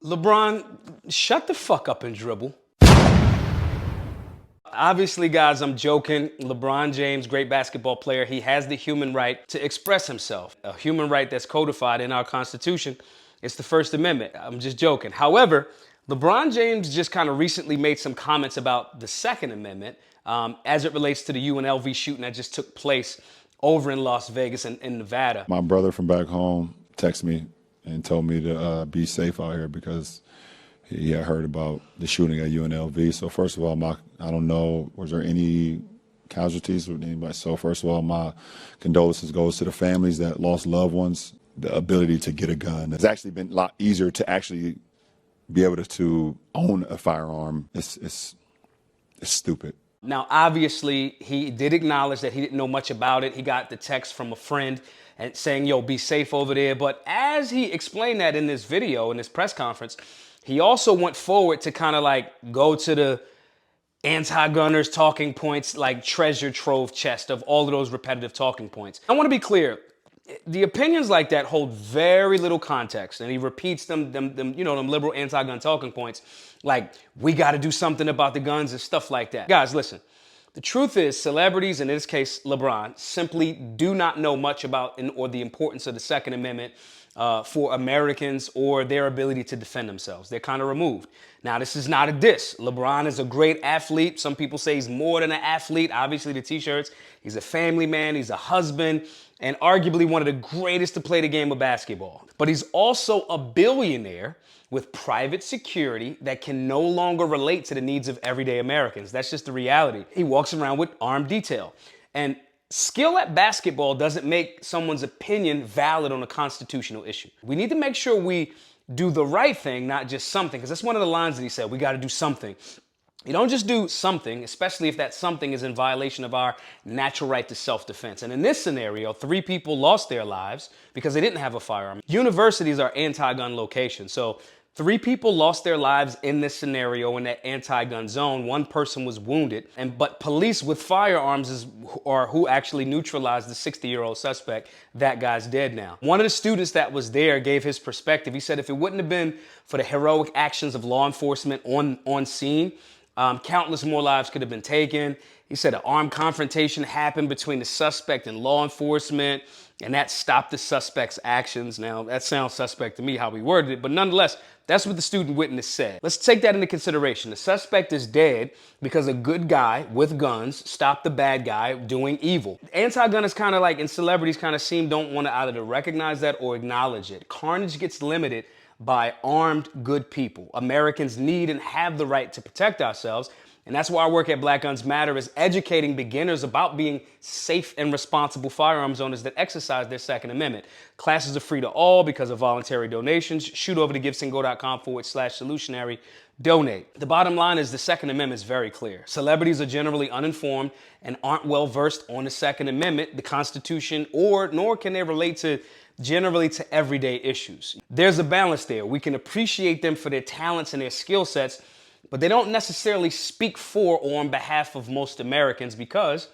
LeBron, shut the fuck up and dribble. Obviously, guys, I'm joking. LeBron James, great basketball player, he has the human right to express himself, a human right that's codified in our Constitution. It's the First Amendment. I'm just joking. However, LeBron James just kind of recently made some comments about the Second Amendment as it relates to the UNLV shooting that just took place over in Las Vegas and in Nevada. My brother from back home texted me and told me to be safe out here because he had heard about the shooting at UNLV. So first of all, I don't know, was there any casualties with anybody? So first of all, my condolences goes to the families that lost loved ones. The ability to get a gun. It's actually been a lot easier to actually be able to own a firearm. It's stupid. Now, obviously, he did acknowledge that he didn't know much about it. He got the text from a friend and saying, yo, be safe over there. But as he explained that in this video, in this press conference, he also went forward to kind of like go to the anti-gunners talking points, like treasure trove chest of all of those repetitive talking points. I want to be clear. The opinions like that hold very little context, and he repeats them liberal anti-gun talking points, like we got to do something about the guns and stuff like that. Guys, listen. The truth is, celebrities, and in this case LeBron, simply do not know much about or the importance of the Second Amendment for Americans or their ability to defend themselves. They're kind of removed. Now, this is not a diss. LeBron is a great athlete. Some people say he's more than an athlete. Obviously, the t-shirts. He's a family man. He's a husband. And arguably one of the greatest to play the game of basketball. But he's also a billionaire with private security that can no longer relate to the needs of everyday Americans. That's just the reality. He walks around with armed detail. And skill at basketball doesn't make someone's opinion valid on a constitutional issue. We need to make sure we do the right thing, not just something, because that's one of the lines that he said, we got to do something. You don't just do something, especially if that something is in violation of our natural right to self-defense. And in this scenario, 3 people lost their lives because they didn't have a firearm. Universities are anti-gun locations, so 3 people lost their lives in this scenario in that anti-gun zone. 1 person was wounded, but police with firearms are who actually neutralized the 60-year-old suspect. That guy's dead now. One of the students that was there gave his perspective. He said if it wouldn't have been for the heroic actions of law enforcement on scene, countless more lives could have been taken. He said an armed confrontation happened between the suspect and law enforcement, and that stopped the suspect's actions. Now, that sounds suspect to me how he worded it, but nonetheless, that's what the student witness said. Let's take that into consideration. The suspect is dead because a good guy with guns stopped the bad guy doing evil. Anti-gunners kind of like, and celebrities kind of don't want to either recognize that or acknowledge it. Carnage gets limited by armed good people. Americans need and have the right to protect ourselves. And that's why our work at Black Guns Matter is educating beginners about being safe and responsible firearms owners that exercise their Second Amendment. Classes are free to all because of voluntary donations. Shoot over to givesandgo.com/solutionary. Donate. The bottom line is the Second Amendment is very clear. Celebrities are generally uninformed and aren't well versed on the Second Amendment, the Constitution, nor can they relate generally to everyday issues. There's a balance there. We can appreciate them for their talents and their skill sets, but they don't necessarily speak for or on behalf of most Americans because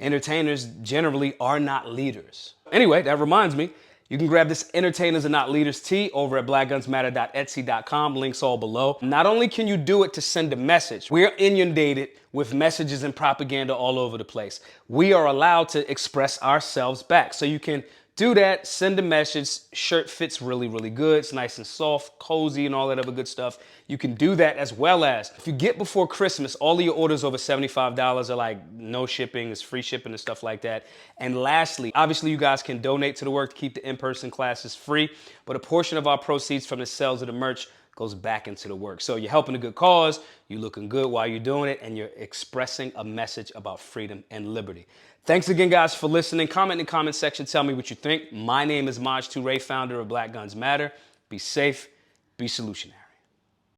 entertainers generally are not leaders. Anyway, that reminds me, you can grab this Entertainers Are Not Leaders tee over at blackgunsmatter.etsy.com. Links all below. Not only can you do it to send a message, we're inundated with messages and propaganda all over the place. We are allowed to express ourselves back. So you can do that, send a message. Shirt fits really, really good. It's nice and soft, cozy, and all that other good stuff. You can do that, as well as if you get before Christmas, all of your orders over $75 are like no shipping, it's free shipping and stuff like that. And lastly, obviously you guys can donate to the work to keep the in-person classes free, but a portion of our proceeds from the sales of the merch goes back into the work. So you're helping a good cause, you're looking good while you're doing it, and you're expressing a message about freedom and liberty. Thanks again, guys, for listening. Comment in the comment section. Tell me what you think. My name is Maj Toure, founder of Black Guns Matter. Be safe, be solutionary.